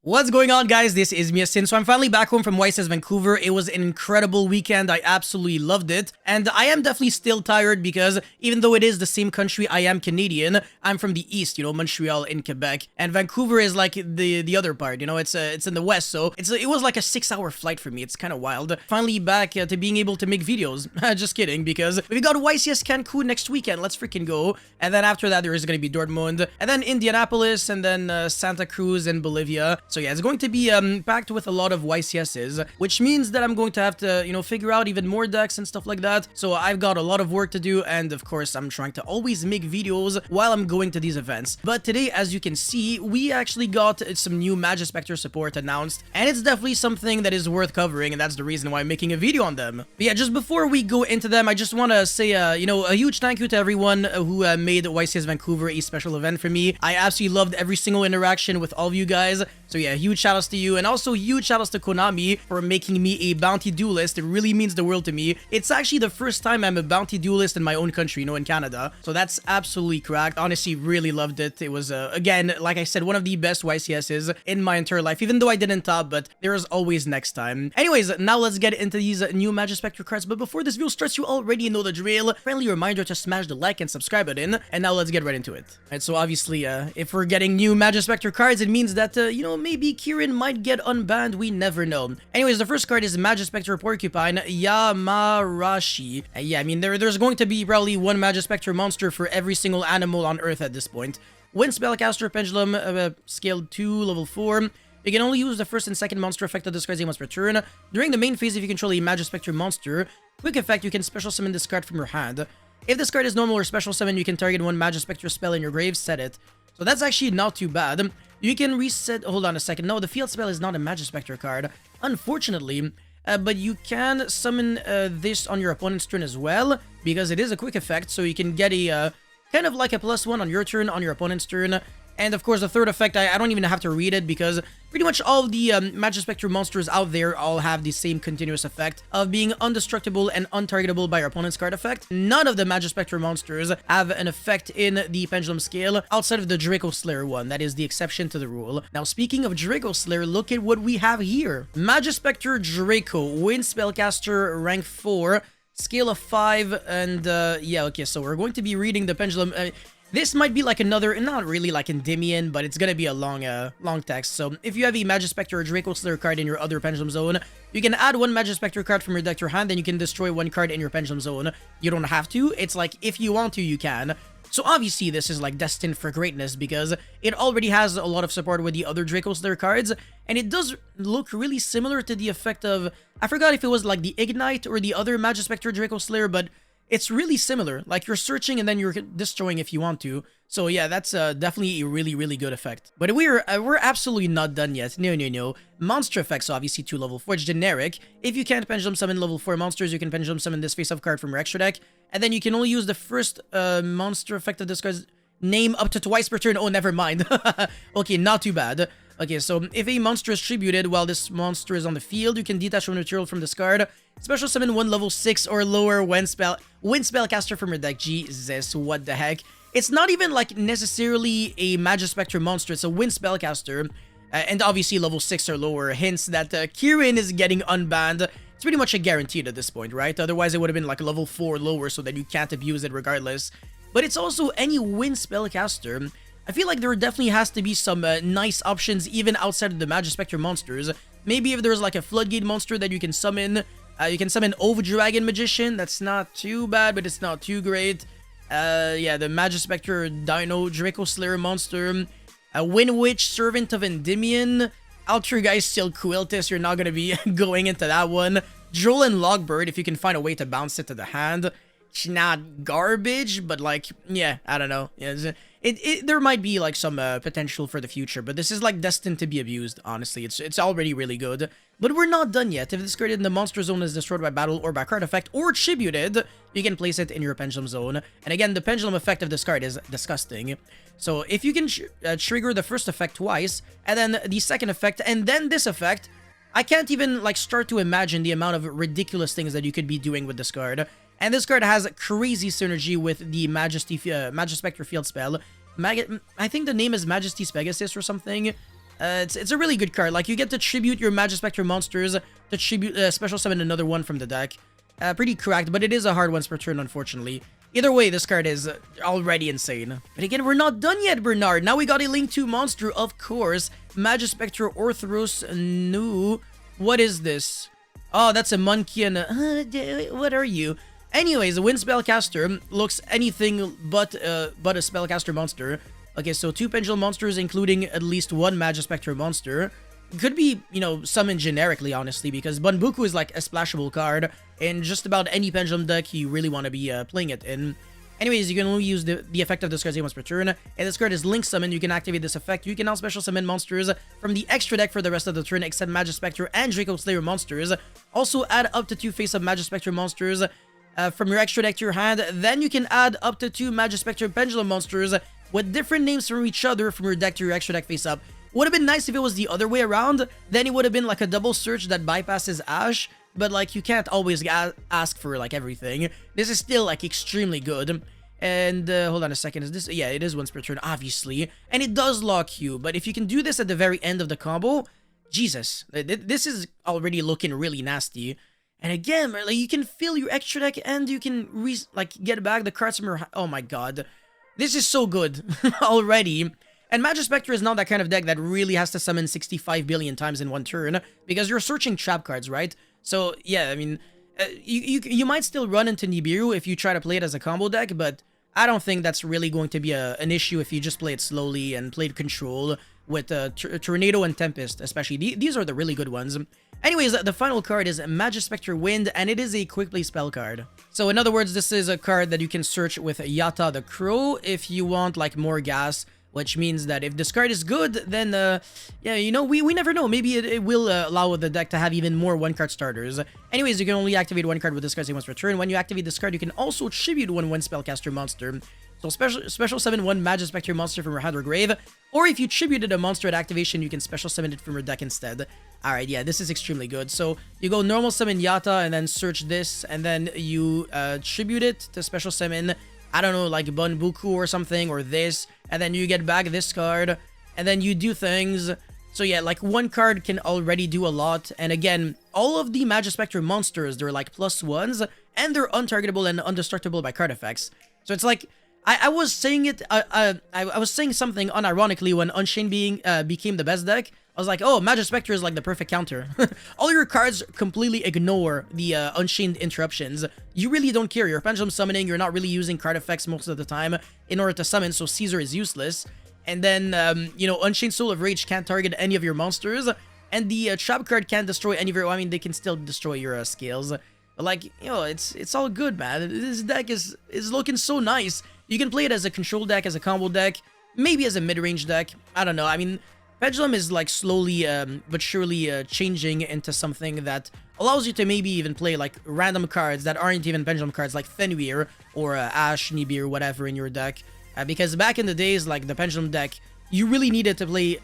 What's going on, guys? This is Miasin. So I'm finally back home from YCS Vancouver. It was an incredible weekend. I absolutely loved it. And I am definitely still tired because even though it is the same country, I am Canadian. I'm from the east, Montreal in Quebec. And Vancouver is like the other part, it's in the west. So it was like a 6-hour flight for me. It's kind of wild. Finally back to being able to make videos. Just kidding, because we got YCS Cancun next weekend. Let's freaking go. And then after that, there is going to be Dortmund. And then Indianapolis. And then Santa Cruz and Bolivia. So yeah, it's going to be packed with a lot of YCSs, which means that I'm going to have to, figure out even more decks and stuff like that. So I've got a lot of work to do, and of course, I'm trying to always make videos while I'm going to these events. But today, as you can see, we actually got some new MagicSpectr support announced, and it's definitely something that is worth covering, and that's the reason why I'm making a video on them. But yeah, just before we go into them, I just want to say, a huge thank you to everyone who made YCS Vancouver a special event for me. I absolutely loved every single interaction with all of you guys. So yeah, huge shoutouts to you, and also huge shoutouts to Konami for making me a bounty duelist. It really means the world to me. It's actually the first time I'm a bounty duelist in my own country, in Canada. So that's absolutely cracked. Honestly, really loved it. It was, again, like I said, one of the best YCSs in my entire life, even though I didn't top, but there is always next time. Anyways, now let's get into these new MagicSpectr cards, but before this video starts, you already know the drill. Friendly reminder to smash the like and subscribe button, and now let's get right into it. Alright, so obviously, if we're getting new MagicSpectr cards, it means that, maybe Kieran might get unbanned, we never know. Anyways, the first card is MagicSpectr Porcupine Yamarashi. Yeah, I mean, there's going to be probably one MagicSpectr monster for every single animal on Earth at this point. Wind Spellcaster Pendulum, scale 2, level 4. You can only use the first and second monster effect of this card once per turn. During the main phase, if you control a MagicSpectr monster, quick effect, you can special summon this card from your hand. If this card is normal or special summon, you can target one MagicSpectr spell in your grave, set it. So that's actually not too bad. You can reset... Hold on a second. No, the field spell is not a MagicSpectr card, unfortunately. But you can summon this on your opponent's turn as well, because it is a quick effect, so you can get a... kind of like a +1 on your turn, on your opponent's turn. And of course, the third effect, I don't even have to read it because pretty much all of the MagicSpectr monsters out there all have the same continuous effect of being indestructible and untargetable by your opponent's card effect. None of the MagicSpectr monsters have an effect in the Pendulum scale outside of the Draco Slayer one. That is the exception to the rule. Now, speaking of Draco Slayer, look at what we have here. MagicSpectr Draco, Wind Spellcaster, rank 4, scale of 5, and yeah, okay, so we're going to be reading the Pendulum... This might be like another, not really like Endymion, but it's gonna be a long text. So if you have a MagicSpectr or Draco Slayer card in your other Pendulum Zone, you can add one MagicSpectr card from your deck to your hand, then you can destroy one card in your Pendulum Zone. You don't have to. It's like, if you want to, you can. So obviously, this is like destined for greatness because it already has a lot of support with the other Draco Slayer cards, and it does look really similar to the effect of, I forgot if it was like the Ignite or the other MagicSpectr Draco Slayer, but it's really similar. Like, you're searching and then you're destroying if you want to. So yeah, that's definitely a really, really good effect. But we're absolutely not done yet. No. Monster effects, obviously, to level 4. It's generic. If you can't Pendulum Summon level 4 monsters, you can Pendulum Summon this face-up card from your extra deck. And then you can only use the first monster effect of this card's name up to twice per turn. Oh, never mind. Okay, not too bad. Okay, so if a monster is tributed while this monster is on the field, you can detach one material from this card. Special summon one level 6 or lower Wind Spellcaster from your deck. Jesus, what the heck? It's not even like necessarily a MagicSpectr monster, it's a Wind Spellcaster. And obviously level 6 or lower hints that Kieran is getting unbanned. It's pretty much a guaranteed at this point, right? Otherwise it would have been like a level 4 or lower so that you can't abuse it regardless. But it's also any Wind Spellcaster. I feel like there definitely has to be some nice options even outside of the MagicSpectr monsters. Maybe if there's like a Floodgate monster that you can summon Dragon Magician. That's not too bad, but it's not too great. Yeah, the MagicSpectr Dino Draco Slayer monster. Wind Witch, Servant of Endymion. Altergeist Seal Quiltis, you're not going to be going into that one. Droll and Logbird, if you can find a way to bounce it to the hand. It's not garbage, but like, yeah, I don't know. Yeah, there might be like some potential for the future, but this is like destined to be abused, honestly. It's already really good. But we're not done yet. If this card in the monster zone is destroyed by battle or by card effect or tributed, you can place it in your Pendulum Zone. And again, the Pendulum effect of this card is disgusting. So if you can trigger the first effect twice, and then the second effect, and then this effect, I can't even like start to imagine the amount of ridiculous things that you could be doing with this card. And this card has crazy synergy with the MagicSpectr field spell. I think the name is Majesty's Pegasus or something. It's a really good card. Like, you get to tribute your MagicSpectr monsters to tribute special summon another one from the deck. Pretty cracked, but it is a hard once per turn, unfortunately. Either way, this card is already insane. But again, we're not done yet, Bernard. Now we got a Link 2 monster, of course. MagicSpectr Orthros Nu. What is this? Oh, that's a monkey and a... what are you? Anyways, a Wind Spellcaster looks anything but a Spellcaster monster. Okay, so 2 Pendulum monsters, including at least 1 MagicSpectr monster. Could be, you know, summoned generically, honestly, because Bunbuku is like a splashable card in just about any Pendulum deck you really want to be playing it in. Anyways, you can only use the effect of this card once per turn, and this card is Link Summon. You can activate this effect. You can now special summon monsters from the extra deck for the rest of the turn, except MagicSpectr and Draco Slayer monsters. Also, add up to 2 face-up MagicSpectr monsters from your extra deck to your hand. Then you can add up to 2 MagicSpectr Pendulum monsters with different names from each other from your deck to your extra deck face-up. Would have been nice if it was the other way around. Then it would have been like a double search that bypasses Ash. But like, you can't always ask for like everything. This is still like extremely good. And hold on a second, is this? Yeah, it is once per turn, obviously. And it does lock you. But if you can do this at the very end of the combo, Jesus, this is already looking really nasty. And again, like, you can fill your extra deck and you can get back the cards from your... Oh my god. This is so good already. And MagicSpectr is not that kind of deck that really has to summon 65 billion times in one turn, because you're searching trap cards, right? So, yeah, I mean, you might still run into Nibiru if you try to play it as a combo deck, but I don't think that's really going to be an issue if you just play it slowly and play Control with Tornado and Tempest, especially. These are the really good ones. Anyways, the final card is MagicSpectre Wind, and it is a quick play spell card. So in other words, this is a card that you can search with Yata the Crow if you want like more gas, which means that if this card is good, then yeah, you know, we never know. Maybe it will allow the deck to have even more 1-card starters. Anyways, you can only activate 1 card with this card once per turn. When you activate this card, you can also tribute 1 Spellcaster monster. So special summon 1 MagicSpectr monster from your hand or grave, or if you tributed a monster at activation, you can special summon it from your deck instead. Alright, yeah, this is extremely good. So you go normal summon Yata and then search this, and then you tribute it to special summon, I don't know, like Bunbuku or something, or this, and then you get back this card, and then you do things. So yeah, like 1 card can already do a lot, and again, all of the MagicSpectr monsters, they're like +1s, and they're untargetable and undestructible by card effects. So it's like, I was saying it, I was saying something unironically when Unchained became the best deck. I was like, oh, MagicSpectr is like the perfect counter. All your cards completely ignore the Unchained interruptions. You really don't care. You're Pendulum summoning, you're not really using card effects most of the time in order to summon, so Caesar is useless. And then, you know, Unchained Soul of Rage can't target any of your monsters, and the Trap card can't destroy any of your... Well, I mean, they can still destroy your scales. But like, you know, it's all good, man. This deck is looking so nice. You can play it as a control deck, as a combo deck, maybe as a mid-range deck. I don't know. I mean, Pendulum is like slowly but surely changing into something that allows you to maybe even play like random cards that aren't even Pendulum cards, like Fenrir or Ash, Nibiru, whatever in your deck. Because back in the days, like the Pendulum deck, you really needed to play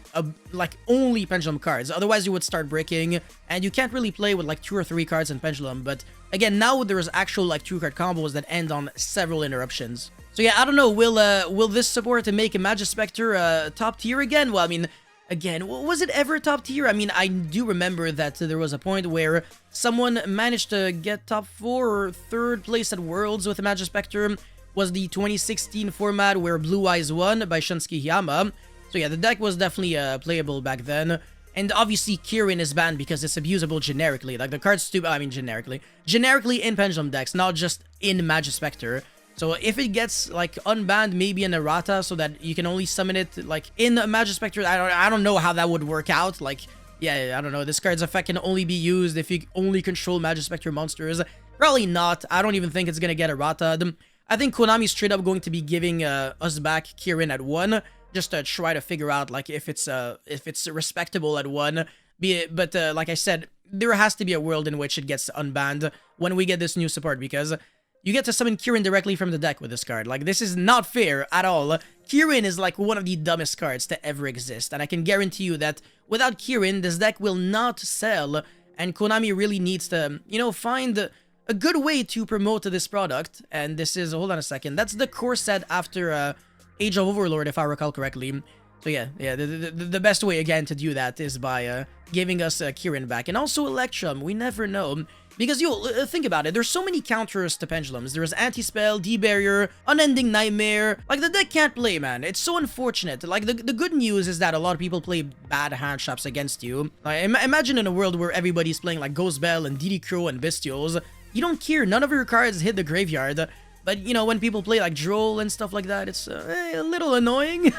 like only Pendulum cards. Otherwise, you would start breaking, and you can't really play with like 2 or 3 cards in Pendulum. But again, now there's actual like 2-card combos that end on several interruptions. So yeah, I don't know, will this support make a MagicSpectr top tier again? Well, I mean, again, was it ever top tier? I mean, I do remember that there was a point where someone managed to get top 4 or 3rd place at Worlds with MagicSpectr. Was the 2016 format where Blue Eyes won by Shunsuke Hiyama. So yeah, the deck was definitely playable back then. And obviously, Kirin is banned because it's abusable generically. Like, the card's stupid, I mean generically. Generically in Pendulum decks, not just in MagicSpectr. So if it gets, like, unbanned maybe in Errata so that you can only summon it, like, in MagicSpectr, I don't know how that would work out. Like, yeah, I don't know. This card's effect can only be used if you only control MagicSpectr monsters. Probably not. I don't even think it's gonna get Errata. I think Konami's straight up going to be giving us back Kirin at 1, just to try to figure out like if it's respectable at 1. But like I said, there has to be a world in which it gets unbanned when we get this new support, because you get to summon Kirin directly from the deck with this card. Like, this is not fair at all. Kirin is like one of the dumbest cards to ever exist, and I can guarantee you that without Kirin, this deck will not sell, and Konami really needs to, you know, find a good way to promote this product. And this is, hold on a second, that's the core set after Age of Overlord, if I recall correctly. So yeah, the best way again to do that is by giving us Kirin back. And also Electrum, we never know. Because, think about it, there's so many counters to Pendulums. There's Anti-Spell, D-Barrier, Unending Nightmare. Like, the deck can't play, man. It's so unfortunate. Like, the good news is that a lot of people play bad hand traps against you. Imagine in a world where everybody's playing, like, Ghost Bell and DD Crow and Bestials. You don't care. None of your cards hit the graveyard. But, when people play, like, Droll and stuff like that, it's a little annoying.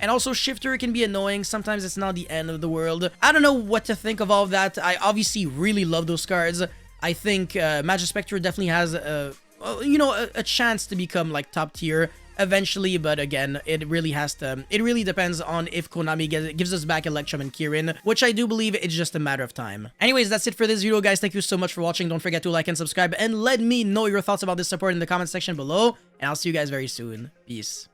And also, Shifter can be annoying. Sometimes it's not the end of the world. I don't know what to think of all of that. I obviously really love those cards. I think MagicSpectr definitely has a chance to become like top tier eventually, but again, it really depends on if Konami gives us back Electrum and Kirin, which I do believe it's just a matter of time. Anyways, that's it for this video, guys. Thank you so much for watching. Don't forget to like and subscribe, and let me know your thoughts about this support in the comment section below, and I'll see you guys very soon. Peace.